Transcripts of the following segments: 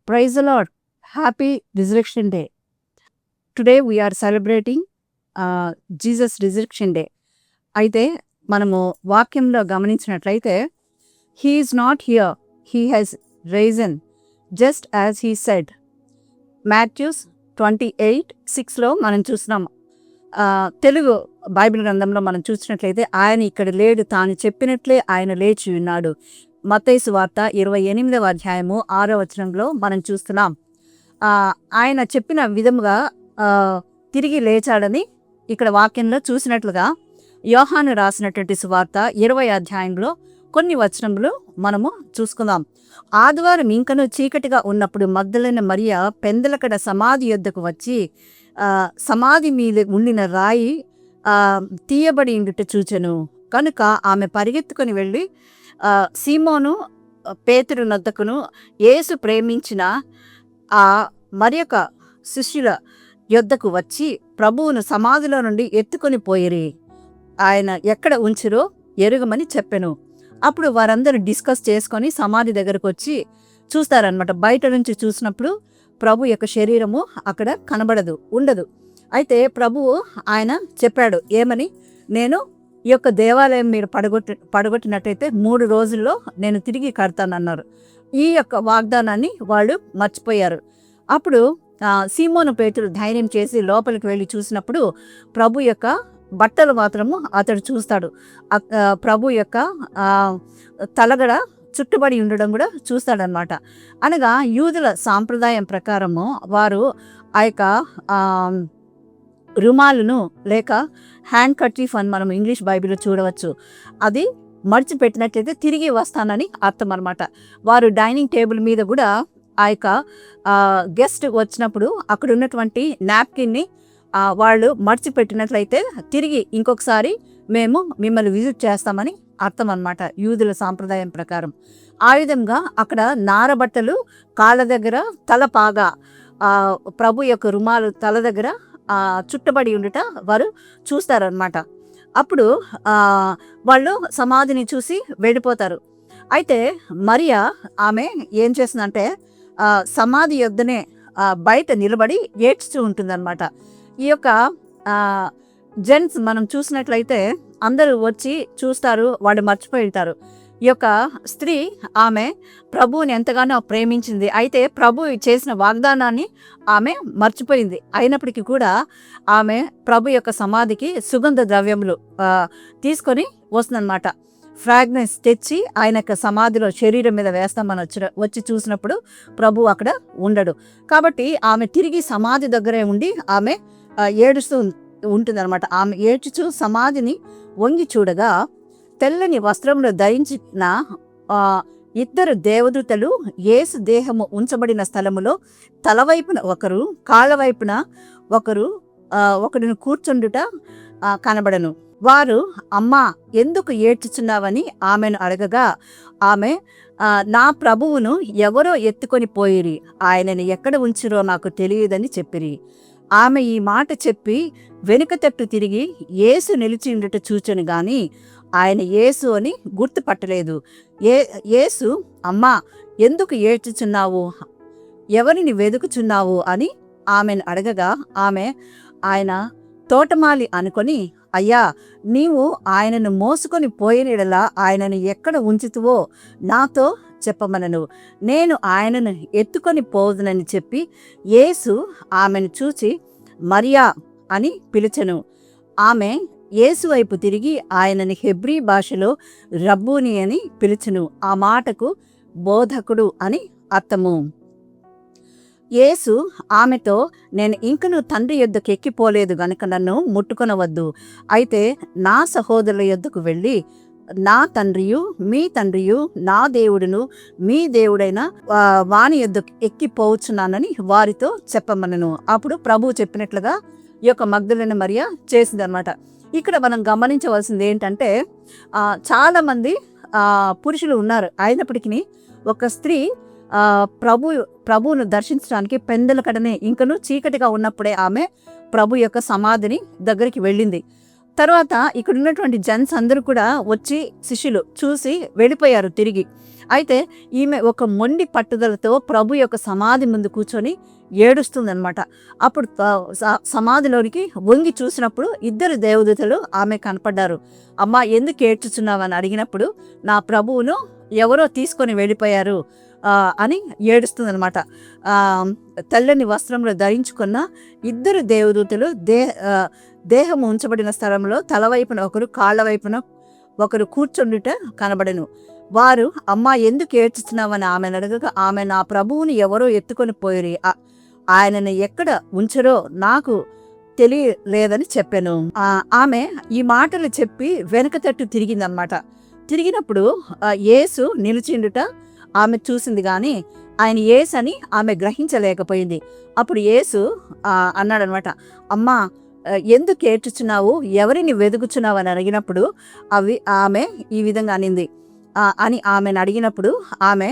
Praise the Lord. Happy Resurrection Day. Today we are celebrating Jesus Resurrection Day. అయితే మనము వాక్యంలో గమనించినట్లయితే He is not here. He has risen just as he said. Matthews 28:6లో మనం చూస్తున్నాము. Telugu Bible గ్రంథంలో మనం చూసినట్లయితే ఆయన ఇక్కడ లేడు, తాను చెప్పినట్లే ఆయన లేచి ఉన్నాడు. మత్తయి సువార్త 28వ అధ్యాయము 6వ వచనంలో మనం చూస్తున్నాం. ఆయన చెప్పిన విధముగా తిరిగి లేచాడని ఇక్కడ వాక్యంలో చూసినట్లుగా యోహాను రాసినటువంటి సువార్త 20వ అధ్యాయంలో కొన్ని వచనములు మనము చూసుకుందాం. ఆదివారం ఇంకను చీకటిగా ఉన్నప్పుడు మగ్దలైన మరియ పెందలకడ సమాధి యొద్దకు వచ్చి సమాధి మీద ఉండిన రాయి తీయబడి ఉండుట చూచెను. కనుక ఆమె పరిగెత్తుకొని వెళ్ళి సీమోను పేతురు నొద్దకును యేసు ప్రేమించిన ఆ మరియొక శిష్యుల యొద్దకు వచ్చి ప్రభువును సమాధిలో నుండి ఎత్తుకొని పోయిరి, ఆయన ఎక్కడ ఉంచిరో ఎరుగమని చెప్పెను. అప్పుడు వారందరూ డిస్కస్ చేసుకొని సమాధి దగ్గరకు వచ్చి చూస్తారనమాట. బయట నుంచి చూసినప్పుడు ప్రభు యొక్క శరీరము అక్కడ కనబడదు, ఉండదు. అయితే ప్రభువు ఆయన చెప్పాడు ఏమని, నేను ఈ యొక్క దేవాలయం మీరు పడగొట్టినట్టయితే 3 రోజుల్లో నేను తిరిగి కడతానన్నారు. ఈ యొక్క వాగ్దానాన్ని వాళ్ళు మర్చిపోయారు. అప్పుడు సీమోను పేతురు ధైర్యం చేసి లోపలికి వెళ్ళి చూసినప్పుడు ప్రభు యొక్క బట్టలు మాత్రము అతడు చూస్తాడు. ప్రభు యొక్క తలగడ చుట్టుబడి ఉండడం కూడా చూస్తాడనమాట. అనగా యూదుల సాంప్రదాయం ప్రకారము వారు ఆ యొక్క రుమాలును లేక హ్యాండ్ కర్చీఫ్ అని మనం ఇంగ్లీష్ బైబిల్లో చూడవచ్చు, అది మడిచిపెట్టినట్లయితే తిరిగి వస్తానని అర్థం అనమాట. వారు డైనింగ్ టేబుల్ మీద కూడా ఆ యొక్క గెస్ట్ వచ్చినప్పుడు అక్కడ ఉన్నటువంటి నాప్కిన్ని వాళ్ళు మడిచిపెట్టినట్లయితే తిరిగి ఇంకొకసారి మేము మిమ్మల్ని విజిట్ చేస్తామని అర్థం అన్నమాట యూదుల సాంప్రదాయం ప్రకారం. ఆ విధంగా అక్కడ నారబట్టలు కాళ్ళ దగ్గర తలపాగా ప్రభు యొక్క రుమాలు తల దగ్గర చుట్టబడి ఉండుట వారు చూస్తారనమాట. అప్పుడు వాళ్ళు సమాధిని చూసి వెళ్ళిపోతారు. అయితే మరియా ఆమె ఏం చేస్తుందంటే సమాధి యొద్దనే బయట నిలబడి ఏడ్చుతూ ఉంటుందన్నమాట. ఈ యొక్క జెంట్స్ మనం చూసినట్లయితే అందరూ వచ్చి చూస్తారు, వాళ్ళు మర్చిపోయి వెళ్తారు. ఈ యొక్క స్త్రీ ఆమె ప్రభువుని ఎంతగానో ప్రేమించింది. అయితే ప్రభు చేసిన వాగ్దానాన్ని ఆమె మర్చిపోయింది. అయినప్పటికీ కూడా ఆమె ప్రభు యొక్క సమాధికి సుగంధ ద్రవ్యములు తీసుకొని వస్తుందన్నమాట. ఫ్రాగ్రెన్స్ తెచ్చి ఆయన యొక్క సమాధిలో శరీరం మీద వేస్తామని వచ్చి చూసినప్పుడు ప్రభు అక్కడ ఉండడు. కాబట్టి ఆమె తిరిగి సమాధి దగ్గరే ఉండి ఆమె ఏడుస్తూ ఉంటుందన్నమాట. ఆమె ఏడ్చుచూ సమాధిని వంగి చూడగా తెల్లని వస్త్రములు ధరించిన 2 దేవదూతలు యేసు దేహము ఉంచబడిన స్థలములో తలవైపున ఒకరు, కాళ్ళ వైపున ఒకడును కూర్చుండుట కనబడను. వారు అమ్మా ఎందుకు ఏడ్చుచున్నావని ఆమెను అడగగా ఆమె నా ప్రభువును ఎవరో ఎత్తుకొని పోయిరి, ఆయనని ఎక్కడ ఉంచిరో నాకు తెలియదని చెప్పిరి. ఆమె ఈ మాట చెప్పి వెనుక తట్టు తిరిగి యేసు నిలిచి ఉండుట చూచెను గాని ఆయన యేసు అని గుర్తుపట్టలేదు. యేసు అమ్మా ఎందుకు ఏడ్చుచున్నావు, ఎవరిని వెతుకుచున్నావు అని ఆమెను అడగగా ఆమె ఆయన తోటమాలి అనుకొని, అయ్యా నీవు ఆయనను మోసుకొని పోయినలా ఆయనను ఎక్కడ ఉంచుతువో నాతో చెప్పమనను, నేను ఆయనను ఎత్తుకొని పోదునని చెప్పి యేసు ఆమెను చూచి మరియా అని పిలిచెను. ఆమె యేసు వైపు తిరిగి ఆయనని హెబ్రీ భాషలో రబ్బూని అని పిలిచెను. ఆ మాటకు బోధకుడు అని అర్థము. యేసు ఆమెతో, నేను ఇంకను తండ్రి యొద్దకు ఎక్కిపోలేదు గనుక నన్ను ముట్టుకొనవద్దు. అయితే నా సహోదరుల యొద్దకు వెళ్ళి నా తండ్రియు మీ తండ్రియు నా దేవుడును మీ దేవుడైన వాని యొద్దకు ఎక్కిపోవచ్చున్నానని వారితో చెప్పమనను. అప్పుడు ప్రభువు చెప్పినట్లుగా ఈ యొక్క మగ్దలైన మరియ చేసిందనమాట. ఇక్కడ మనం గమనించవలసింది ఏంటంటే చాలామంది పురుషులు ఉన్నారు, అయినప్పటికీ ఒక స్త్రీ ప్రభువును దర్శించడానికి పెందల కడనే ఇంకను చీకటిగా ఉన్నప్పుడే ఆమె ప్రభు యొక్క సమాధిని దగ్గరికి వెళ్ళింది. తర్వాత ఇక్కడ ఉన్నటువంటి జన్స్ అందరూ కూడా వచ్చి శిష్యులు చూసి వెళ్ళిపోయారు తిరిగి. అయితే ఈమె ఒక మొండి పట్టుదలతో ప్రభు యొక్క సమాధి ముందు కూర్చొని ఏడుస్తుందనమాట. అప్పుడు సమాధిలోనికి వంగి చూసినప్పుడు ఇద్దరు దేవదూతలు ఆమె కనపడ్డారు. అమ్మా, ఎందుకు ఏడ్చుచున్నావని అడిగినప్పుడు, నా ప్రభువును ఎవరో తీసుకొని వెళ్ళిపోయారు అని ఏడుస్తుందనమాట. తెల్లని వస్త్రంలో ధరించుకున్న ఇద్దరు దేవదూతలు దేహం ఉంచబడిన స్థలంలో తలవైపున ఒకరు, కాళ్ళ వైపున ఒకరు కూర్చుండుట కనబడెను. వారు, అమ్మా, ఎందుకు ఏడ్చుతున్నావని ఆమెను అడగగా, ఆమె, నా ప్రభువుని ఎవరో ఎత్తుకొని పోయిరి, ఆయనను ఎక్కడ ఉంచరో నాకు తెలియలేదని చెప్పాను. ఆమె ఈ మాటలు చెప్పి వెనక తట్టు తిరిగిందనమాట. తిరిగినప్పుడు యేసు నిలిచిండుట ఆమె చూసింది, కానీ ఆయన యేసు అని ఆమె గ్రహించలేకపోయింది. అప్పుడు యేసు అన్నాడనమాట, అమ్మా, ఎందుకు ఏడ్చుచున్నావు, ఎవరిని వెతుకుచున్నావు అని అడిగినప్పుడు ఆమె ఈ విధంగా అనింది. అని ఆమెను అడిగినప్పుడు ఆమె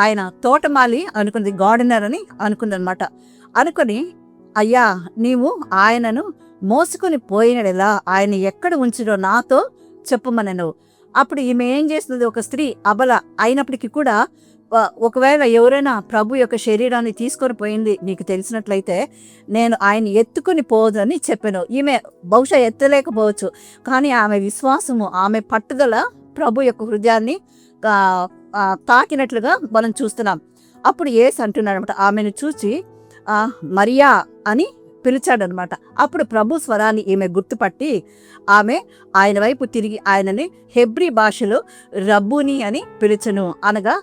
ఆయన తోటమాలి అనుకుంది, గార్డెనర్ అని అనుకుందనమాట. అనుకొని, అయ్యా, నీవు ఆయనను మోసుకొని పోయినలా ఆయన ఎక్కడ ఉంచిరో నాతో చెప్పమనను. అప్పుడు ఈమె ఏం చేస్తుంది, ఒక స్త్రీ అబల అయినప్పటికీ కూడా, ఒకవేళ ఎవరైనా ప్రభు యొక్క శరీరాన్ని తీసుకొని పోయింది నీకు తెలిసినట్లయితే నేను ఆయన ఎత్తుకొని పోదని చెప్పాను. ఈమె బహుశా ఎత్తలేకపోవచ్చు, కానీ ఆమె విశ్వాసము, ఆమె పట్టుదల ప్రభు యొక్క హృదయాన్ని తాకినట్లుగా మనం చూస్తున్నాం. అప్పుడు యేసు అంటున్నాడు అనమాట, ఆమెను చూచి మరియా అని పిలిచాడనమాట. అప్పుడు ప్రభు స్వరాన్ని ఈమె గుర్తుపట్టి ఆమె ఆయన వైపు తిరిగి ఆయనని హెబ్రీ భాషలో రబ్బూని అని పిలిచెను. అనగా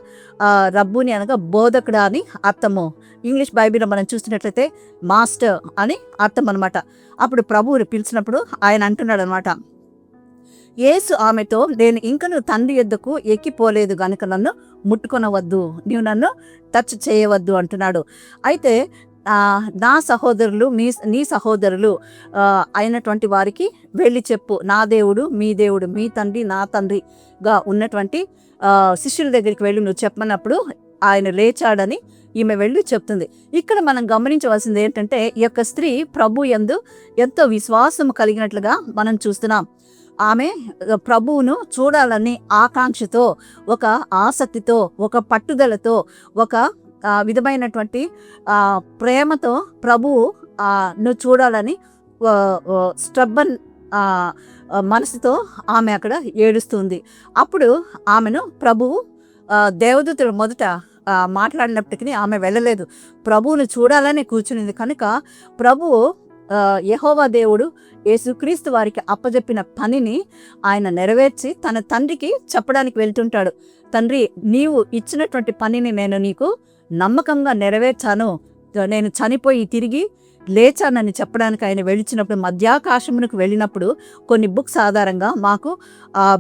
రబ్బూని అనగా బోధకుడా అని అర్థము. ఇంగ్లీష్ బైబిల్లో మనం చూసినట్లయితే మాస్టర్ అని అర్థం అనమాట. అప్పుడు ప్రభువుని పిలిచినప్పుడు ఆయన అంటున్నాడు అనమాట, యేసు ఆమెతో, నేను ఇంకను తండ్రి యొద్దకు ఎక్కిపోలేదు గనుక నన్ను ముట్టుకొనవద్దు, నీవు నన్ను టచ్ చేయవద్దు అంటున్నాడు. అయితే నా సహోదరులు నీ సహోదరులు అయినటువంటి వారికి వెళ్ళి చెప్పు, నా దేవుడు మీ దేవుడు, మీ తండ్రి నా తండ్రిగా ఉన్నటువంటి శిష్యుల దగ్గరికి వెళ్ళి నువ్వు చెప్పమన్నప్పుడు ఆయన లేచాడని ఈమె వెళ్ళి చెప్తుంది. ఇక్కడ మనం గమనించవలసింది ఏంటంటే, ఈ యొక్క స్త్రీ ప్రభు యందు ఎంతో విశ్వాసం కలిగినట్లుగా మనం చూస్తున్నాం. ఆమె ప్రభువును చూడాలని ఆకాంక్షతో, ఒక ఆసక్తితో, ఒక పట్టుదలతో, ఒక విధమైనటువంటి ప్రేమతో ప్రభువు నువ్వు చూడాలని స్ట్రబ్బన్ మనసుతో ఆమె అక్కడ ఏడుస్తుంది. అప్పుడు ఆమెను ప్రభువు దేవదూతలు మొదట మాట్లాడినప్పటికీ ఆమె వెళ్ళలేదు, ప్రభువును చూడాలని కూర్చునింది. కనుక ప్రభువు యెహోవా దేవుడు యేసుక్రీస్తు వారికి అప్పజెప్పిన పనిని ఆయన నెరవేర్చి తన తండ్రికి చెప్పడానికి వెళ్తుంటాడు. తండ్రి, నీవు ఇచ్చినటువంటి పనిని నేను నీకు నమ్మకంగా నెరవేర్చాను, నేను చనిపోయి తిరిగి లేచానని చెప్పడానికి ఆయన వెళ్ళినప్పుడు, మధ్యాకాశమునకు వెళ్ళినప్పుడు కొన్ని బుక్స్ ఆధారంగా మాకు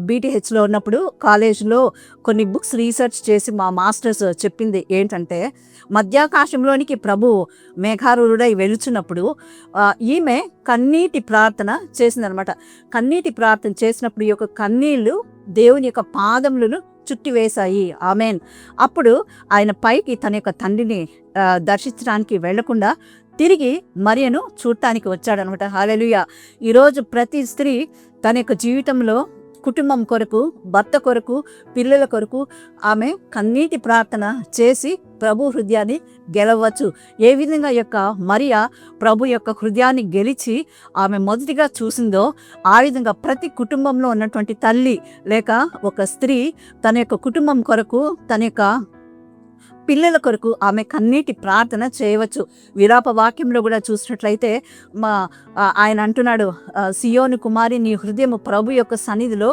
బీటీహెచ్లో ఉన్నప్పుడు కాలేజ్లో కొన్ని బుక్స్ రీసెర్చ్ చేసి మా మాస్టర్స్ చెప్పింది ఏంటంటే, మధ్యాకాశంలోనికి ప్రభు మేఘారూఢుడై వెళుచున్నప్పుడు ఈమె కన్నీటి ప్రార్థన చేసిందనమాట. కన్నీటి ప్రార్థన చేసినప్పుడు ఈ యొక్క కన్నీళ్లు దేవుని యొక్క పాదములను చుట్టివేశాయి. ఆమెన్. అప్పుడు ఆయన పైకి తన యొక్క తండ్రిని దర్శించడానికి వెళ్లకుండా తిరిగి మరియను చూడటానికి వచ్చాడనమాట. హల్లెలూయా. ఈరోజు ప్రతి స్త్రీ తన యొక్క జీవితంలో కుటుంబం కొరకు, భర్త కొరకు, పిల్లల కొరకు ఆమె కన్నీటి ప్రార్థన చేసి ప్రభు హృదయాన్ని గెలవచ్చు. ఏ విధంగా యొక్క మరియా ప్రభు యొక్క హృదయాన్ని గెలిచి ఆమె మొదటిగా చూసిందో, ఆ విధంగా ప్రతి కుటుంబంలో ఉన్నటువంటి తల్లి లేక ఒక స్త్రీ తన యొక్క కుటుంబం కొరకు, తన యొక్క పిల్లల కొరకు ఆమె కన్నీటి ప్రార్థన చేయవచ్చు. విలాప వాక్యంలో కూడా చూసినట్లయితే ఆయన అంటున్నాడు, సియోను కుమారి, నీ హృదయము ప్రభు యొక్క సన్నిధిలో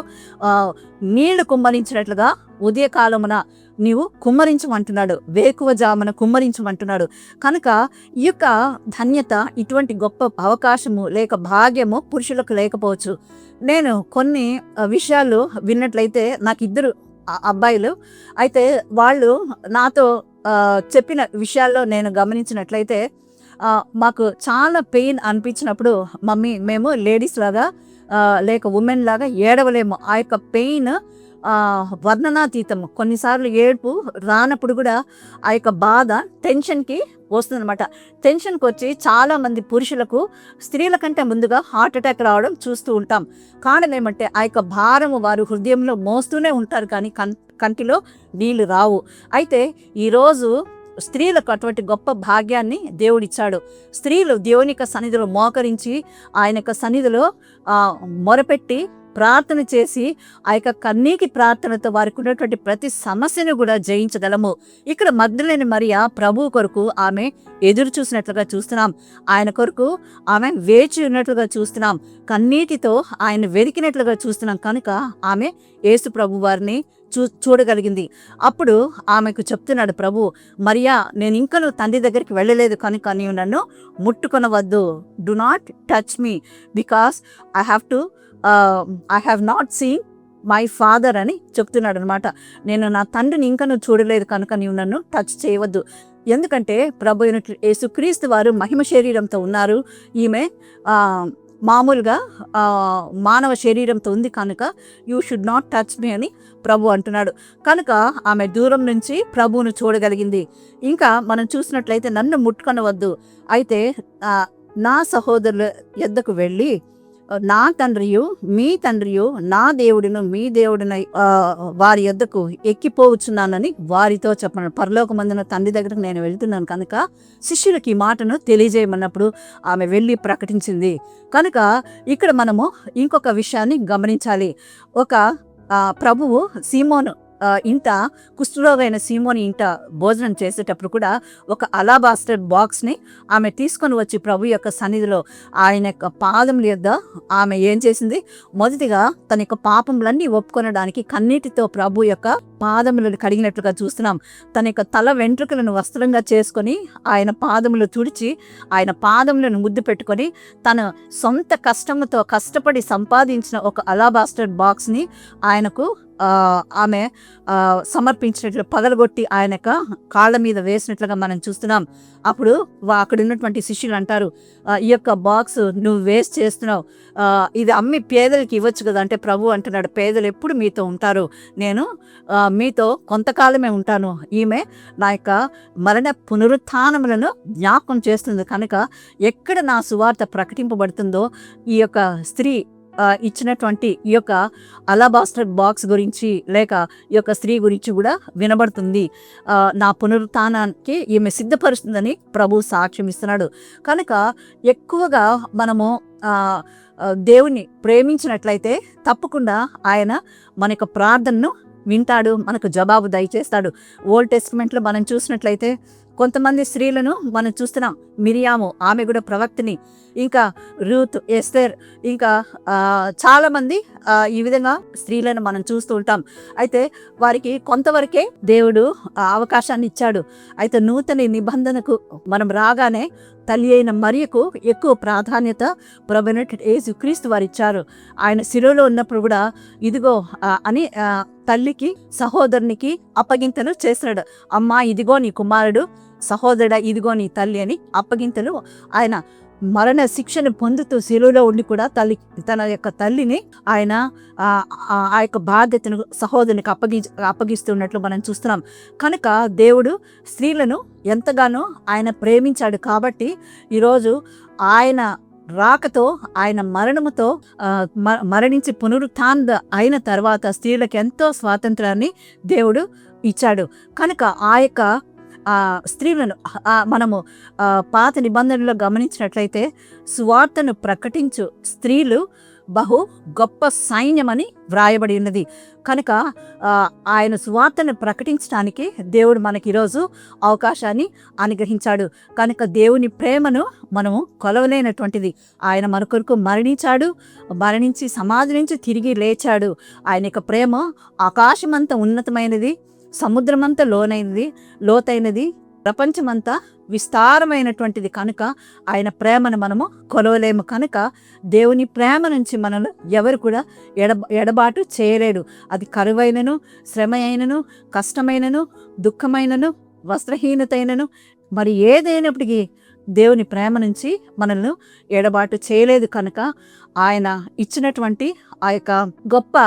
నీళ్లు కుమ్మరించినట్లుగా ఉదయకాలమున నీవు కుమ్మరించమంటున్నాడు, వేకువజామున కుమ్మరించమంటున్నాడు. కనుక ఈ యొక్క ధన్యత, ఇటువంటి గొప్ప అవకాశము లేక భాగ్యము పురుషులకు లేకపోవచ్చు. నేను కొన్ని విషయాలు విన్నట్లయితే, నాకు ఇద్దరు అబ్బాయిలు, అయితే వాళ్ళు నాతో చెప్పిన విషయాల్లో నేను గమనించినట్లయితే, మాకు చాలా పెయిన్ అనిపించినప్పుడు మమ్మీ, మేము లేడీస్ లాగా లేక ఉమెన్ లాగా ఏడవలేము. ఆ యొక్క పెయిన్ వర్ణనాతీతం. కొన్నిసార్లు ఏడుపు రానప్పుడు కూడా ఆ యొక్క బాధ టెన్షన్కి వస్తుందన్నమాట. టెన్షన్కి వచ్చి చాలామంది పురుషులకు స్త్రీల కంటే ముందుగా హార్ట్ అటాక్ రావడం చూస్తూ ఉంటాం. కారణం ఏమంటే ఆ యొక్క భారము వారు హృదయంలో మోస్తూనే ఉంటారు, కానీ కంటిలో నీళ్లు రావు. అయితే ఈరోజు స్త్రీలకు అటువంటి గొప్ప భాగ్యాన్ని దేవుడిచ్చాడు. స్త్రీలు దేవుని యొక్క సన్నిధిలో మోకరించి ఆయన యొక్క సన్నిధిలో మొరపెట్టి ప్రార్థన చేసి ఆ యొక్క కన్నీటి ప్రార్థనతో వారికి ఉన్నటువంటి ప్రతి సమస్యను కూడా జయించగలము. ఇక్కడ మగ్దలేని మరియా ప్రభువు కొరకు ఆమె ఎదురు చూసినట్లుగా చూస్తున్నాం. ఆయన కొరకు ఆమె వేచి ఉన్నట్లుగా చూస్తున్నాం. కన్నీటితో ఆయన వెతికినట్లుగా చూస్తున్నాం. కనుక ఆమె యేసు ప్రభు వారిని చూడగలిగింది. అప్పుడు ఆమెకు చెప్తున్నాడు ప్రభు, మరియా, నేను ఇంకనూ తండ్రి దగ్గరికి వెళ్ళలేదు కనుక నీవు నన్ను ముట్టుకొనవద్దు. Do not touch me because I have not seen my father అని చెప్తున్నాడు అనమాట. నేను నా తండ్రిని ఇంకనూ చూడలేదు కనుక నీవు నన్ను టచ్ చేయవద్దు. ఎందుకంటే ప్రభు అయినట్లు యేసుక్రీస్తు వారు మహిమ శరీరంతో ఉన్నారు. ఈమె మామూలుగా మానవ శరీరంతో ఉంది కనుక యూ షుడ్ నాట్ టచ్ మీ అని ప్రభు అంటున్నాడు. కనుక ఆమె దూరం నుంచి ప్రభువును చూడగలిగింది. ఇంకా మనం చూసినట్లయితే నన్ను ముట్టుకొనవద్దు. అయితే నా సహోదరుల యొద్దకు వెళ్ళి నా తండ్రియు మీ తండ్రియు నా దేవుడును మీ దేవుడినై వారి యొద్దకు ఎక్కిపోవచ్చున్నానని వారితో చెప్పను. పరలోకమందున తండ్రి దగ్గరకు నేను వెళ్తున్నాను కనుక శిష్యులకి ఈ మాటను తెలియజేయమన్నప్పుడు ఆమె వెళ్ళి ప్రకటించింది. కనుక ఇక్కడ మనము ఇంకొక విషయాన్ని గమనించాలి. ఒక ప్రభువు సీమోను ఇంట కుష్ఠరోగైన సీమోని ఇంట భోజనం చేసేటప్పుడు కూడా ఒక అలాబాస్టర్ బాక్స్ని ఆమె తీసుకొని వచ్చి ప్రభు యొక్క సన్నిధిలో ఆయన యొక్క పాదముల యొద్ద ఆమె ఏం చేసింది, మొదటిగా తన యొక్క పాపములన్నీ ఒప్పుకొనడానికి కన్నీటితో ప్రభు యొక్క పాదములను కడిగినట్లుగా చూస్తున్నాం. తన యొక్క తల వెంట్రుకలను వస్త్రంగా చేసుకొని ఆయన పాదములు తుడిచి ఆయన పాదములను ముద్దు పెట్టుకొని తన సొంత కష్టముతో కష్టపడి సంపాదించిన ఒక అలాబాస్టర్ బాక్స్ని ఆయనకు ఆమె సమర్పించినట్లు పగలగొట్టి ఆయన యొక్క కాళ్ళ మీద వేసినట్లుగా మనం చూస్తున్నాం. అప్పుడు అక్కడ ఉన్నటువంటి శిష్యులు అంటారు, ఈ యొక్క బాక్స్ నువ్వు వేస్ట్ చేస్తున్నావు, ఇది అమ్మి పేదలకి ఇవ్వచ్చు కదా. అంటే ప్రభు అంటున్నాడు, పేదలు ఎప్పుడు మీతో ఉంటారు, నేను మీతో కొంతకాలమే ఉంటాను. ఈమె నా యొక్క మరణ పునరుత్థానములను జ్ఞాపకం చేస్తుంది. కనుక ఎక్కడ నా సువార్త ప్రకటింపబడుతుందో ఈ యొక్క స్త్రీ ఇచ్చినటువంటి ఈ యొక్క అలాబాస్టర్ బాక్స్ గురించి లేక ఈ యొక్క స్త్రీ గురించి కూడా వినబడుతుంది. నా పునరుత్థానానికి ఈమె సిద్ధపరుస్తుందని ప్రభు సాక్ష్యం ఇస్తున్నాడు. కనుక ఎక్కువగా మనము దేవుని ప్రేమించినట్లయితే తప్పకుండా ఆయన మన యొక్క ప్రార్థనను వింటాడు, మనకు జవాబు దయచేస్తాడు. ఓల్డ్ టెస్టిమెంట్లో మనం చూసినట్లయితే కొంతమంది స్త్రీలను మనం చూస్తున్నాం. మిరియాము, ఆమె కూడా ప్రవక్తని, ఇంకా రూత్, ఎస్తేర్, ఇంకా చాలామంది ఈ విధంగా స్త్రీలను మనం చూస్తూ ఉంటాం. అయితే వారికి కొంతవరకే దేవుడు అవకాశాన్ని ఇచ్చాడు. అయితే నూతన నిబంధనకు మనం రాగానే తల్లి అయిన మరియకు ఎక్కువ ప్రాధాన్యత ప్రభువైన యేసుక్రీస్తు వారు ఇచ్చారు. ఆయన శిలువలో ఉన్నప్పుడు కూడా ఇదిగో అని తల్లికి సహోదరునికి అప్పగింతలు చేస్తున్నాడు. అమ్మా ఇదిగో నీ కుమారుడు, సహోదరుడా ఇదిగో నీ తల్లి అని అప్పగింతలు ఆయన మరణ శిక్షను పొందుతూ శిలువలో ఉండి కూడా తన యొక్క తల్లిని ఆయన ఆ యొక్క బాధ్యతను సహోదరునికి అప్పగిస్తున్నట్లు మనం చూస్తున్నాం. కనుక దేవుడు స్త్రీలను ఎంతగానో ఆయన ప్రేమించాడు. కాబట్టి ఈరోజు ఆయన రాకతో, ఆయన మరణముతో మరణించి పునరుత్థాన అయిన తర్వాత స్త్రీలకు ఎంతో స్వాతంత్రాన్ని దేవుడు ఇచ్చాడు. కనుక ఆ యొక్క స్త్రీలను మనము పాత నిబంధనలో గమనించినట్లయితే సువార్తను ప్రకటించు స్త్రీలు బహు గొప్ప సైన్యమని వ్రాయబడి ఉన్నది. కనుక ఆయన సువార్తను ప్రకటించడానికి దేవుడు మనకి ఈరోజు అవకాశాన్ని అనుగ్రహించాడు. కనుక దేవుని ప్రేమను మనము కొలవలేనటువంటిది. ఆయన మన కొరకు మరణించి సమాధి నుంచి తిరిగి లేచాడు. ఆయన యొక్క ప్రేమ ఆకాశమంతా ఉన్నతమైనది, సముద్రమంతా లోతైనది, ప్రపంచమంతా విస్తారమైనటువంటిది. కనుక ఆయన ప్రేమను మనము కొలవలేము. కనుక దేవుని ప్రేమ నుంచి మనల్ని ఎవరు కూడా ఎడబాటు చేయలేడు. అది కరువైనను, శ్రమ అయినను, కష్టమైనను, దుఃఖమైనను, వస్త్రహీనతైనను, మరి ఏదైనప్పటికీ దేవుని ప్రేమ నుంచి మనల్ని ఎడబాటు చేయలేదు. కనుక ఆయన ఇచ్చినటువంటి ఆ యొక్క గొప్ప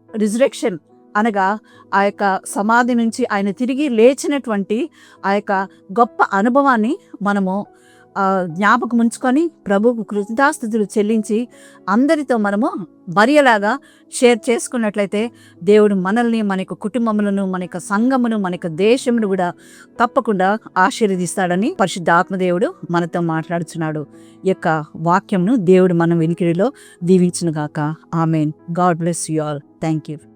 రిజరెక్షన్, అనగా ఆ యొక్క సమాధి నుంచి ఆయన తిరిగి లేచినటువంటి ఆ యొక్క గొప్ప అనుభవాన్ని మనము జ్ఞాపకం ఉంచుకొని ప్రభువుకు కృతజ్ఞతాస్తుతులు చెల్లించి అందరితో మనము మరియలాగా షేర్ చేసుకున్నట్లయితే దేవుడు మనల్ని, మన యొక్క కుటుంబములను, మన యొక్క సంఘమును, మన యొక్క దేశమును కూడా తప్పకుండా ఆశీర్వదిస్తాడని పరిశుద్ధ ఆత్మదేవుడు మనతో మాట్లాడుచున్నాడు. ఈ యొక్క వాక్యంను దేవుడు మన వెనుకడిలో దీవించును గాక. Amen. God bless you all. Thank you.